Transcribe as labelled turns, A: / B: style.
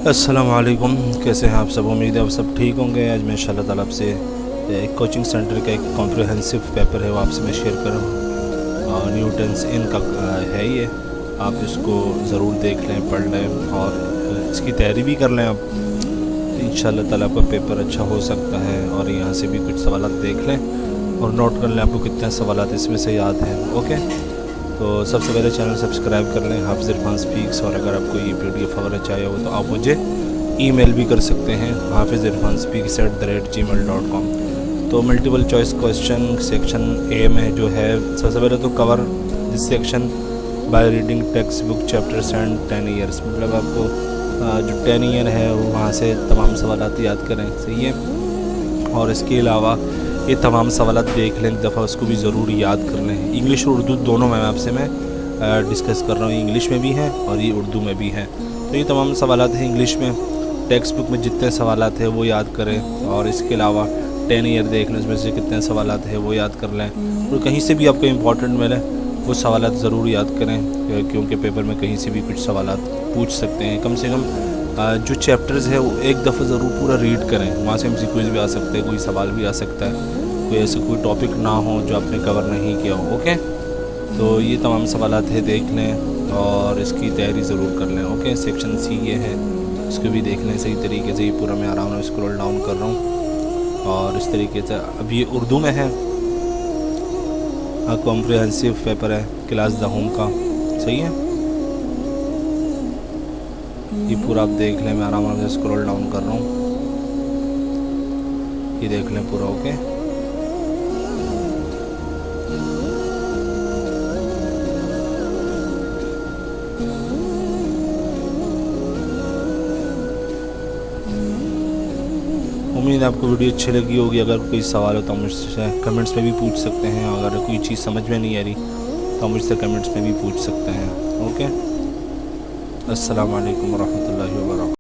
A: السلام علیکم، کیسے ہیں آپ سب؟ امید ہے آپ سب ٹھیک ہوں گے۔ آج میں انشاءاللہ تعالیٰ آپ سے ایک کوچنگ سینٹر کا ایک کمپریہنسو پیپر ہے وہ آپ سے میں شیئر کروں۔ نیوٹنس ان کا ہے یہ، آپ اس کو ضرور دیکھ لیں، پڑھ لیں اور اس کی تیاری بھی کر لیں۔ آپ انشاءاللہ تعالیٰ آپ کا پیپر اچھا ہو سکتا ہے، اور یہاں سے بھی کچھ سوالات دیکھ لیں اور نوٹ کر لیں آپ کو کتنے سوالات اس میں سے یاد ہیں۔ اوکے، تو سب سے پہلے چینل سبسکرائب کر لیں، حافظ عرفان سپیکس، اور اگر آپ کو یہ PDF وغیرہ چاہیے ہو تو آپ مجھے ای میل بھی کر سکتے ہیں hafizirfanspeaks@gmail.com۔ تو multiple choice question section A میں جو ہے، سب سے پہلے تو cover this section by reading textbook chapters and 10 years, مطلب آپ کو جو 10 ایئر ہے وہاں سے تمام سوالات یاد کریں، صحیح ہے۔ اور اس کے علاوہ یہ تمام سوالات دیکھ لیں ایک دفعہ، اس کو بھی ضرور یاد کر لیں۔ انگلش اور اردو دونوں میں آپ سے میں ڈسکس کر رہا ہوں، انگلش میں بھی ہیں اور یہ اردو میں بھی ہیں۔ تو یہ تمام سوالات ہیں انگلش میں، ٹیکسٹ بک میں جتنے سوالات ہیں وہ یاد کریں، اور اس کے علاوہ 10 ایئر دیکھ لیں، اس میں سے کتنے سوالات ہیں وہ یاد کر لیں، اور کہیں سے بھی آپ کو امپورٹنٹ ملے وہ سوالات ضرور یاد کریں، کیونکہ پیپر میں کہیں سے بھی کچھ سوالات پوچھ سکتے ہیں۔ کم سے کم جو چیپٹرز ہے وہ ایک دفعہ ضرور پورا ریڈ کریں، وہاں سے MCQs بھی آ سکتے ہیں، کوئی سوال بھی آ سکتا ہے، کوئی ایسے کوئی ٹاپک نہ ہو جو آپ نے کور نہیں کیا ہو۔ اوکے، تو یہ تمام سوالات ہیں، دیکھ لیں اور اس کی تیاری ضرور کر لیں۔ اوکے، سیکشن سی یہ ہے، اس کو بھی دیکھ لیں صحیح طریقے سے۔ یہ پورا میں آرام سے اسکرول ڈاؤن کر رہا ہوں، اور اس طریقے سے اب یہ اردو میں ہے، کمپریہنسو پیپر ہے کلاس دہم کا، صحیح ہے۔ یہ پورا آپ دیکھ لیں، میں آرام سے اسکرول ڈاؤن کر رہا ہوں، یہ دیکھ لیں پورا۔ اوکے، امید ہے آپ کو ویڈیو اچھی لگی ہوگی۔ اگر کوئی سوال ہو تو مجھ سے کمنٹس میں بھی پوچھ سکتے ہیں، اگر کوئی چیز سمجھ میں نہیں آ رہی تو مجھ سے کمنٹس میں بھی پوچھ سکتے ہیں۔ اوکے، السلام علیکم ورحمۃ اللہ وبرکاتہ۔